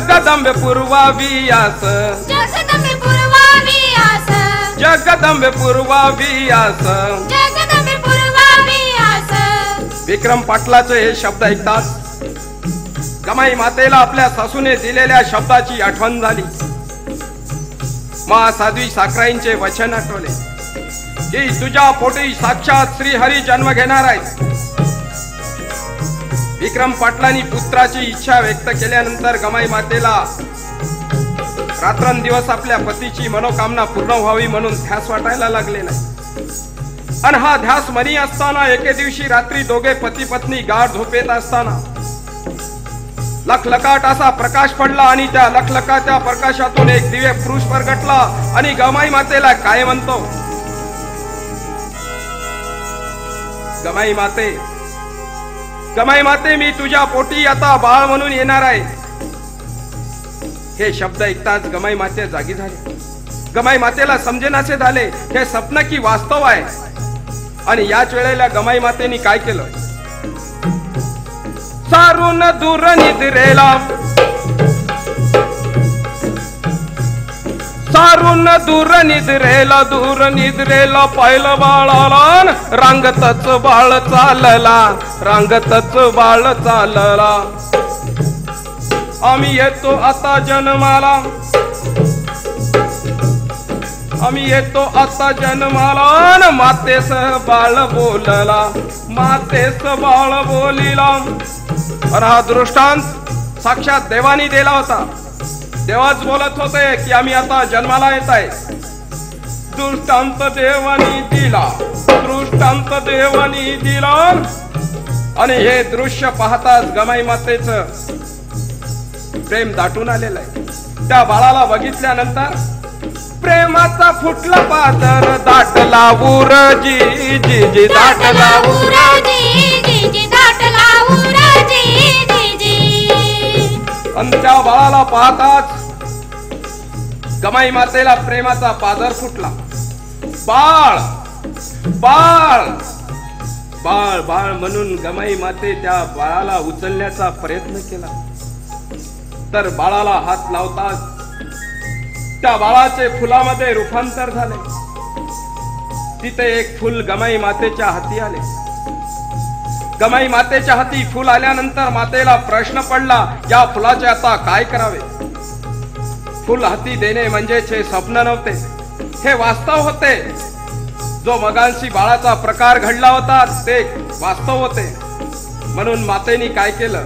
जगदंबे पूर्वावी आस, विक्रम पाटलाचे हे शब्द ऐकतात गमाई मातेला आपल्या सासूने दिलेल्या शब्दाची आठवण झाली. महासाध्वी साखराईंचे वचन आठवले की तुझ्या पोटी साक्षात श्री हरी जन्म घेणार आहे. विक्रम पाटलांनी पुत्राची इच्छा व्यक्त केल्यानंतर गमाई मातेला रात्रंदिवस आपल्या पतीची मनोकामना पूर्ण व्हावी म्हणून ध्यास वाटायला लागले नाही. आणि हा ध्यास मनी असताना एके दिवशी रात्री दोघे पती पत्नी गाढ झोपेत असताना लखलकाट असा प्रकाश पडला. आणि त्या लखलकाच्या प्रकाशातून एक दिव्य पुरुष प्रगटला आणि गमाई मातेला काय म्हणतो, गमाई माते मी तुझ्या पोटी आता बाळ म्हणून येणार आहे. हे शब्द ऐकताच गमाई माते जागी झाले. गमाई मातेला समजेनासे झाले हे स्वप्न की वास्तव आहे. आणि याच वेळेला गमाई मातेनी काय केलं, सारून दूर निद्रेला, दूर निद्रेला पाहिलं बाळाला. रांगतच बाळ चालला, आम्ही येतो आता जन्माला. आम्ही येतो आता जन्माला न मातेस बाळ बोलला, मातेस बाळ बोलिला. आणि हा दृष्टांत साक्षात देवानी दिला होता. देवाच बोलत होते की आम्ही आता जन्माला येत आहे. दृष्टांत देवानी दिला, दृष्टांत देवानी दिला. आणि हे दृश्य पाहताच गमाई मातेचं प्रेम दाटून आलेलं आहे. त्या बाळाला बघितल्यानंतर प्रेमाचा फुटला पातर दाटला उर जी जी जी दाटला उर आणि त्या बाळाला पाहताच गमाई मातेला प्रेमाचा पादर फुटला. बाळ बाळ बाळ बाळ म्हणून गमाई माते त्या बाळाला उचलण्याचा प्रयत्न केला. तर बाळाला हात लावताच त्या बाळाचे फुलामध्ये रूपांतर झाले. तिथे एक फुल गमाई मातेच्या हाती आले. गमाई मातेच्या हाती फुल आल्यानंतर मातेला प्रश्न पडला, या फुलाचे आता काय करावे. फुल हाती देणे म्हणजेच हे स्वप्न नव्हते, हे वास्तव होते. जो मगांशी बाळाचा प्रकार घडला होता ते वास्तव होते. म्हणून मातेने काय केलं,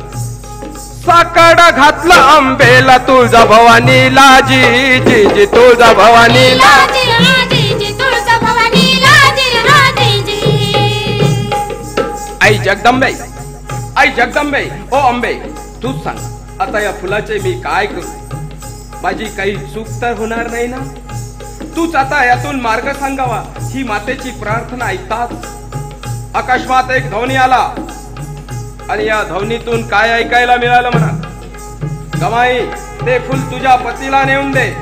साकड घातला आंबेला तुळजा भवानीला जी जी जी तुळजा भवानीला. आई जगदंबे, आई जगदंबे, ओ अंबे, तूच सांग आता या फुलाचे मी काय करू. माझी काही चूक तर होणार नाही ना. तूच आता यातून मार्ग सांगावा. ही मातेची प्रार्थना ऐकताच आकाशात एक ध्वनी आला. आणि या ध्वनीतून काय ऐकायला मिळालं म्हणा, गमाई ते फुल तुझ्या पतीला नेऊन दे.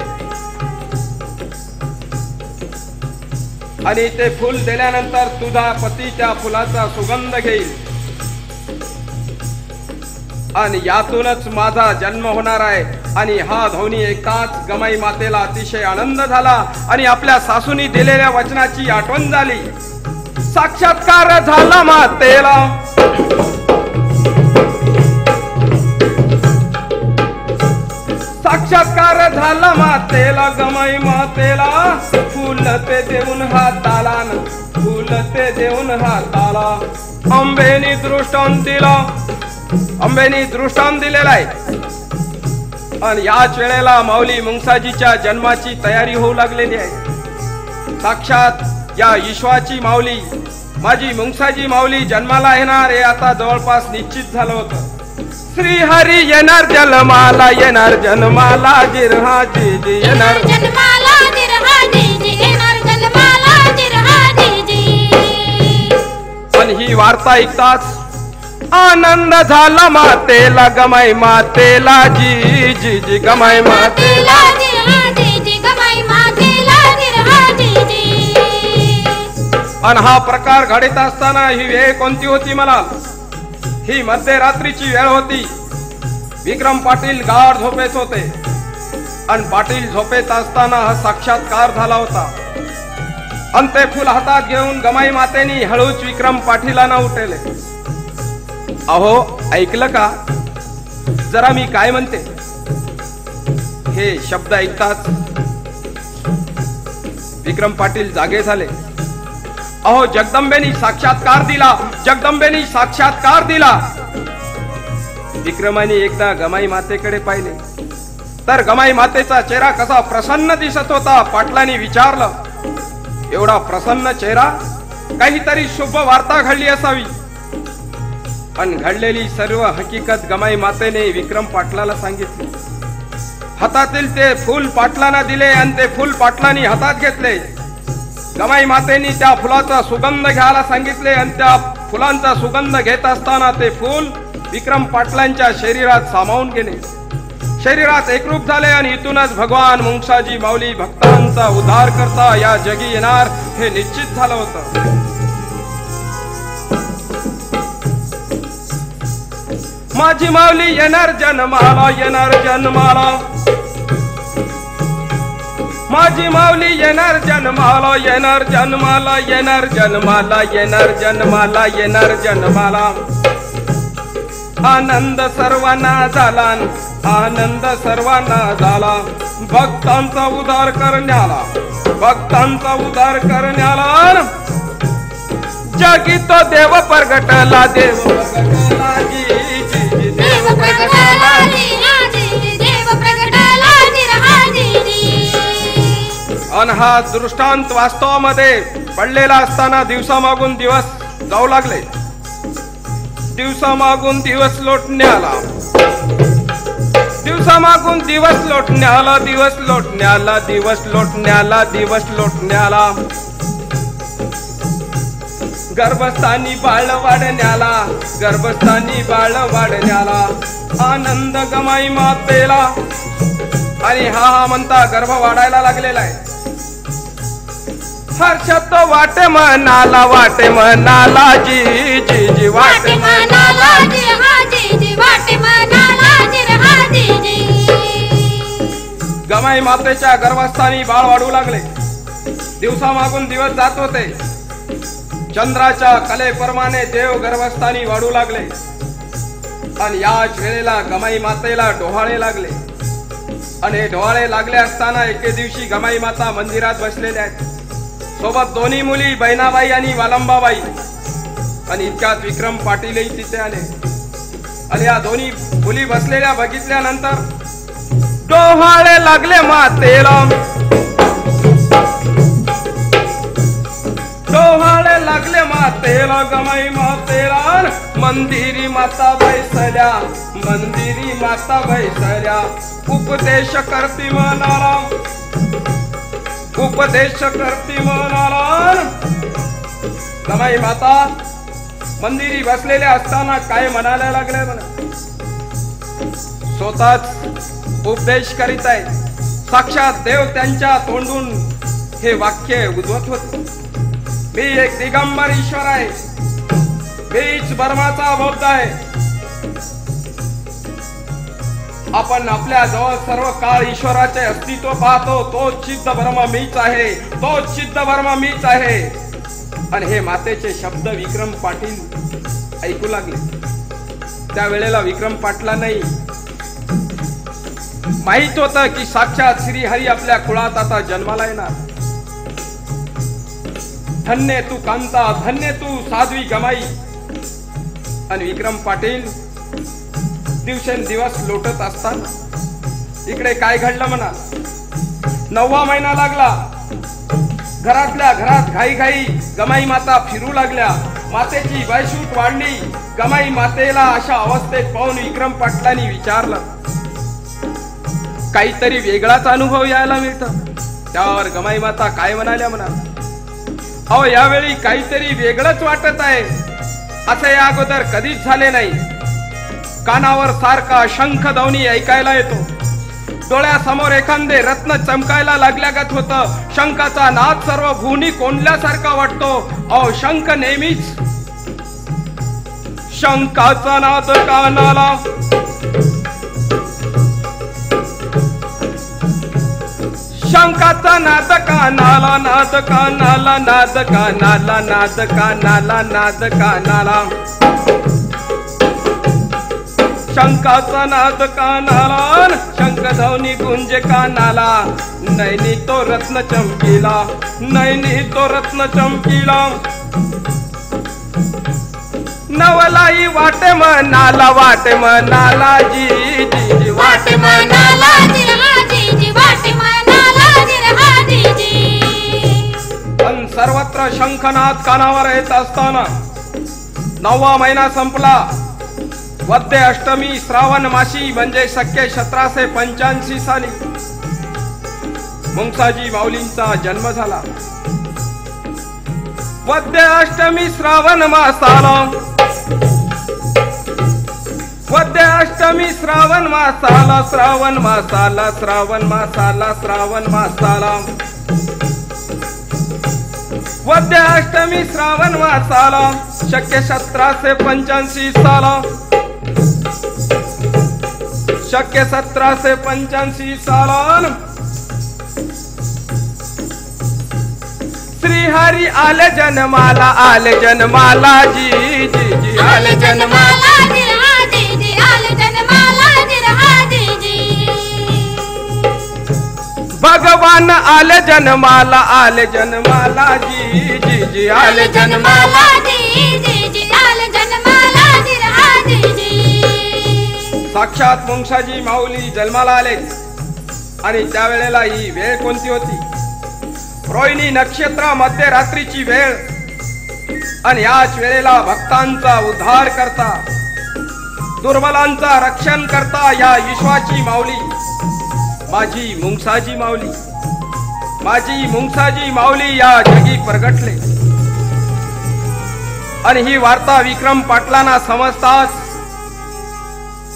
आणि ते फुल दिल्यानंतर तुझा पती त्या फुलाचा सुगंध घेईल आणि यातूनच माझा जन्म होणार आहे. आणि हा ध्वनी ऐकताच गमाई मातेला अतिशय आनंद झाला आणि आपल्या सासूनी दिलेल्या वचनाची आठवण झाली. साक्षात्कार झाला मातेला. साक्षात्कार झाला मातेला, गमाई मातेला. फुल ते देऊन हाताला, फुल ते देऊन हाताला. अंबेनी दृष्टांत दिला, अंबेनी दृष्टांत दिलेला आहे. आणि याच वेळेला माऊली मुंगसाजीच्या जन्माची तयारी होऊ लागलेली आहे. साक्षात या ईश्वाची माऊली माझी मुंगसाजी माऊली जन्माला येणार हे आता जवळपास निश्चित झालं होतं. श्री हरी येणार जन्माला, येणार जन्माला जिरहा जी जी येणार जन्माला जिरहा जी जी, येणार जन्माला जिरहा जी जी. आणि ही वार्ता ऐकताच आनंद झाला मातेला, गमाई मातेला जी जी जी गमाई मातेला जिरहा जी जी, गमाई मातेला जिरहा जी जी. आणि हा प्रकार घडत असताना ही वेळ कोणती होती मला, ही मध्यरात्रीची वेळ होती. विक्रम पाटील गाढ झोपेत होते आणि पाटील झोपेत असताना हा साक्षात्कार झाला होता. आणि ते फुल हातात घेऊन गमाई मातेनी हळूच विक्रम पाटीलांना उठवले. अहो ऐकलं का, जरा मी काय म्हणते. हे शब्द ऐकताच विक्रम पाटील जागे झाले. अहो जगदंबेनी साक्षात्कार दिला, जगदंबेनी साक्षात्कार दिला. विक्रमाने एकदा गमाई मातेकडे पाहिले तर गमाई मातेचा चेहरा कसा प्रसन्न दिसत होता. पाटलांनी विचारलं, एवढा प्रसन्न चेहरा, काहीतरी शुभ वार्ता घडली असावी. पण घडलेली सर्व हकीकत गमाई मातेने विक्रम पाटलाला सांगितली. हातातील ते फूल पाटलांना दिले आणि ते फूल पाटलांनी हातात घेतले. गमाई मातेनी त्या फुलाचा सुगंध घ्यायला सांगितले आणि त्या फुलांचा सुगंध घेत असताना ते फूल विक्रम पाटलांच्या शरीरात सामावून गेले, शरीरात एकरूप झाले. आणि इथूनच भगवान मुंगसाजी माऊली भक्तांचा उद्धार करता या जगी येणार हे निश्चित झालं होतं. माझी माऊली येणार जन्माला, येणार जन्माला. माझी माऊली येणार जन्माला, येणार जन्माला, येणार जन्माला, येणार जन्माला, येणार जन्माला. आनंद सर्वांना झाला, आनंद सर्वांना झाला, भक्तांचा उद्धार करण्याला. भक्तांचा उद्धार करण्याला जगी तो देव प्रगटला देव प्रगटला जी जी जी देव प्रगटला जी जी देव प्रगटला जी. आणि हा दृष्टांत वास्तवामध्ये पडलेला असताना दिवसामागून दिवस जाऊ लागले. दिवसामागून दिवस लोटण्याला दिवसामागून दिवस लोटण्याला दिवस लोटण्याला दिवस लोटण्याला दिवस लोटण्याला गर्भस्थानी बाळ वाढण्याला गर्भस्थानी बाळ वाढण्याला आनंद गमाई मातेला. आणि हा म्हणता गर्भ वाढायला लागलेला आहे. हर्षात वाटे म्हणाला जी जी जी वाटे मनाला जी हा जी जी वाटे मनाला जी हा जी जी. गमाई मातेच्या गर्भस्थानी बाळ वाढू लागले. दिवसामागून दिवस जात होते. चंद्राच्या कलेप्रमाणे देव गर्भस्थानी वाढू लागले. आणि याच वेळेला गमाई मातेला डोहाळे लागले. आणि डोहाळे लागले असताना एके दिवशी गमाई माता मंदिरात बसलेल्या आहेत. सोबत दोन्ही मुली बहिणाबाई आणि वालंबाबाई. आणि इतक्यात विक्रम पाटीलही तिथे आले. आणि या दोन्ही मुली बसलेल्या बघितल्यानंतर डोहाळे लागले मातेला डोहाळे लागले मातेला गमाई मातेला. मंदिरी माता बैसल्या मंदिरी माता बैसल्या उपदेश करती मनाला उपदेश करती मनाला. गमाई माता मंदिरी बसलेल्या असताना काय म्हणायला लागले म्हणा. स्वतःच उपदेश करीत आहे. साक्षात देव त्यांच्या तोंडून हे वाक्य उद्भवत होते. मी एक दिगंबर ईश्वर आहे. मीच ब्रह्माचा बौद्ध आहे. आपण आपल्या जवळ सर्व काळ ईश्वराचे अस्तित्व पाहतो. तो चित्त ब्रह्म मीच आहे. तो चित्त ब्रह्म मीच आहे. आणि हे मातेचे शब्द विक्रम पाटील ऐकू लागले. त्या वेळेला विक्रम पाटला नाही माहित होतं की साक्षात श्रीहरी आपल्या कुळात आता जन्माला येणार. धन्य तू कांता धन्य तू साध्वी गमाई. आणि विक्रम पाटील दिवसेंदिवस लोटत असताना इकडे काय घडलं म्हणा. 9वा महिना लागला. घरातल्या घरात घाई घाई गमाई माता फिरू लागल्या. मातेची वयसूट वाढली. गमाई मातेला अशा अवस्थेत पाहून विक्रम पाटलांनी विचारलं. काहीतरी वेगळाच अनुभव यायला मिळतो. त्यावर गमाई माता काय म्हणाल्या म्हणा. अहो यावेळी काहीतरी वेगळंच वाटत आहे. असं या अगोदर कधीच झाले नाही. कानावर सारखा शंख ध्वनी ऐकायला येतो. डोळ्यासमोर एखादे रत्न चमकायला लागल्यागत होतं. शंखाचा नाद सर्व भूनी कोंडल्यासारखा वाटतो. अहो शंख नेहमीच शंखाचा नाद कानाला शंखाचा नाद कानाला नाद कानाला नाद कानाला नाद कानाला नाद कानाला शंखाचा नाद कानाला शंख ध्वनी गुंजे कानाला. नैनी तो रत्न चमकीला नैनी तो रत्न चमकीला. नवलाई वाटे मनाला जी जी जी वाटे मनाला जी हा जी जी वाटे मनाला जी हा जी जी. पण सर्वत्र शंखनाद कानावर येत असताना 9वा महिना संपला. वद्य अष्टमी श्रावण मासी म्हणजे शक्य 1785 साली मुंगसाजी माऊलींचा जन्म झाला. वद्य अष्टमी श्रावण मासाला वद्य अष्टमी श्रावण मासाला श्रावण मासाला श्रावण मासाला श्रावण मासाला वद्य अष्टमी श्रावण मासाला शक्य 1785 साला शक्य 1785 साला श्रीहरी आले जन्माला जी जी जी आले जन्माला जी हा जी जी आले जन्माला जी हा जी जी. भगवान आले जन्माला जी जी जी आले जन्माला जी जी जी आले जन्माला जी जी साक्षात मुंगसाजी माऊली जन्माला आले. आणि त्यावेळेला ही वेळ कोणती होती? रोहिणी नक्षत्र मध्यरात्रीची वेळ. आणि याच वेळेला भक्तांचा उद्धार करता, दुर्बलांचा रक्षण करता या विश्वाची माऊली माझी मुंगसाजी माऊली, माझी मुंगसाजी माऊली या जगी प्रगटले. आणि ही वार्ता विक्रम पाटलांना समजताच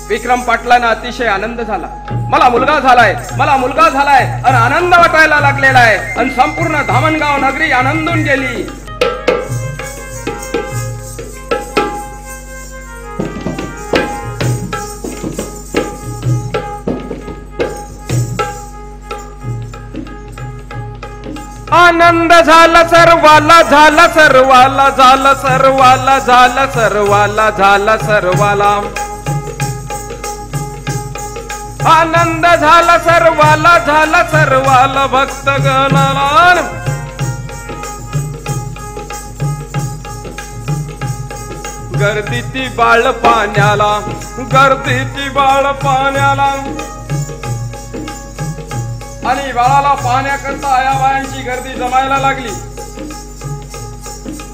विक्रम पाटलांना अतिशय आनंद झाला. मला मुलगा झालाय, मला मुलगा झालाय आणि आनंद वाटायला लागलेला आहे. आणि संपूर्ण धामणगाव नगरी आनंदून गेली. आनंद झाला सर्वाला, झाला सर्वाला, झाला सर्वाला, झाला सर्वाला, झाला सर्वाला. आनंद झाला सर्वाला, झाला सर्वाला भक्तगणाला. गर्दी ती बाळ पाण्याला, गर्दी ती बाळ पाण्याला. आणि बाळाला पाहण्याकरता या बायांची गर्दी जमायला लागली.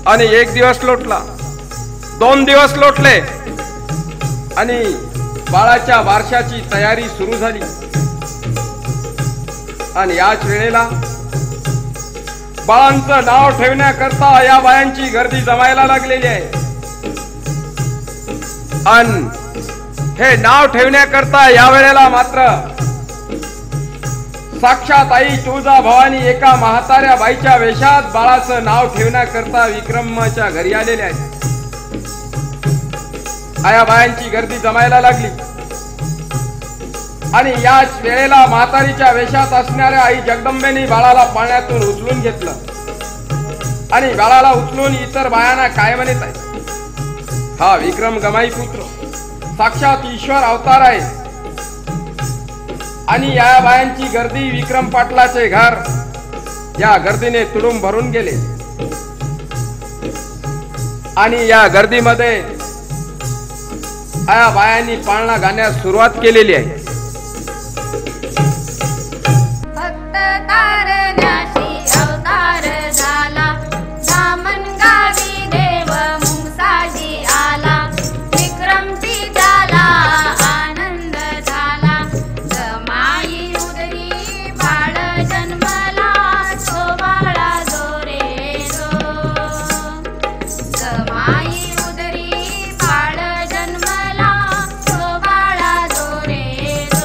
आणि एक दिवस लोटला, 2 दिवस लोटले आणि बाळाच्या बारशाची तयारी सुरू झाली. आणि याच वेळेला बाळांचं नाव ठेवण्याकरता या बायांची गर्दी जमायला लागलेली आहे. आणि हे नाव ठेवण्याकरता या वेळेला मात्र साक्षात आई तुळजा भवानी एका म्हाताऱ्या बाईच्या वेशात बाळाचं नाव ठेवण्याकरता विक्रमाच्या घरी आलेले आहेत. आया बायांची गर्दी जमायला लागली. आणि याच वेळेला म्हातारीच्या वेशात असणाऱ्या आई जगदंबेने बाळाला पाण्यातून उचलून घेतलं. आणि बाळाला उचलून इतर बायांना काय म्हणत आहे? हा विक्रम गमाई पुत्र साक्षात ईश्वर अवतार आहे. आणि या बायांची गर्दी विक्रम पाटलाचे घर या गर्दीने तुडूंब भरून गेले. आणि या गर्दीमध्ये या बायांनी पाळणा गाण्यास सुरुवात केलेली आहे. भक्त तारण्याशी अवतार झाला, धामणगावी देव मुंगसाजी आला. विक्रमची झाला आनंद झाला, जमाई उदरी बाळ जन्मला, तो बाळा जो रे जो. जमाई उदरी बाळ जन्मला, तो बाळा जो रे जो.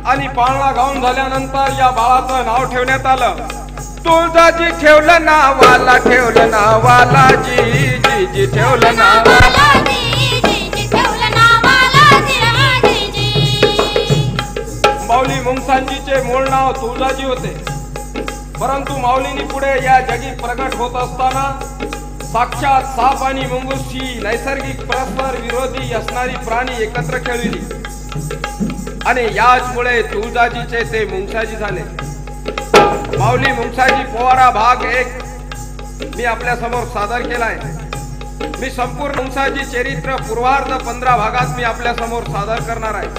आणि पाळणा गाऊन झाल्यानंतर या बाळाचं नाव ठेवण्यात आलं. तुळजाजी ठेवलं नावाला, ठेवलं नावाला जी जी जी ठेवलं नावाला. नावाला जी जी जी ठेवलं नावाला जी जी. माऊली मुंगसांजीचे मूळ नाव तुळजाजी होते, परंतु माऊलींनी पुढे या जगी प्रगट होत असताना साक्षात साप आणि मुंगूस ही नैसर्गिक परस्पर विरोधी असणारी प्राणी एकत्र खेळली आणि याचमुळे तुळजाजीचे ते मुंगसाजी झाले. माऊली मुंगसाजी पोवाडा भाग 1 मी आपल्या समोर सादर केलाय. मी संपूर्ण मुंगसाजी चरित्र पूर्वार्ध 15 भागात मी आपल्या समोर सादर करणार आहे.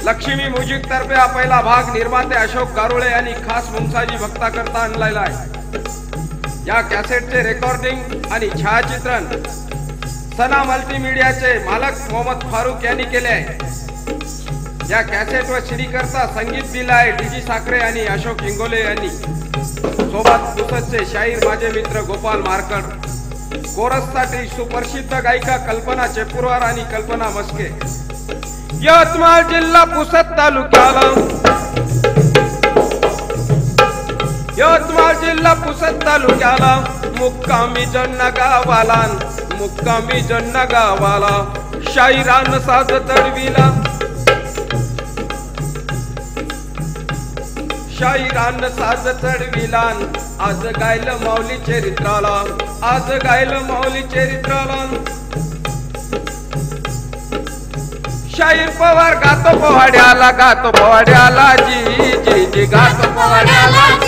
लक्ष्मी म्युझिक तर्फे हा पहिला भाग निर्माते अशोक गारुळे यांनी खास मुंगसाजी भक्ताकरता आणलेला आहे. या कॅसेटचे रेकॉर्डिंग आणि छायाचित्रण सना मल्टीमीडियाचे मालक मोहम्मद फारूक यांनी केले आहे. या कॅसेट व सीडी करता संगीत दिलं आहे डीजी साखरे आणि अशोक इंगोले यांनी. सोबत पुसदचे शाहीर माझे मित्र गोपाल मारकड. कोरससाठी सुप्रसिद्ध गायिका कल्पना चेपुरवार आणि कल्पना मस्के. यवतमाळ जिल्हा पुसद तालुक्याला, यवतमाळ जिल्हा पुसद तालुक्याला मुक्कामी जन्ना गावाला, मुक्कामी जन्ना गावाला शाहिरान साज चढविला, शाहिरान साज चढविला. आज गायलं माऊली चरित्राला, आज गायलं माऊली चरित्राला. शाहीर पवार गातो पोवाड्याला, गातो पोवाड्याला जी जी जी गातो पोवाड्याला.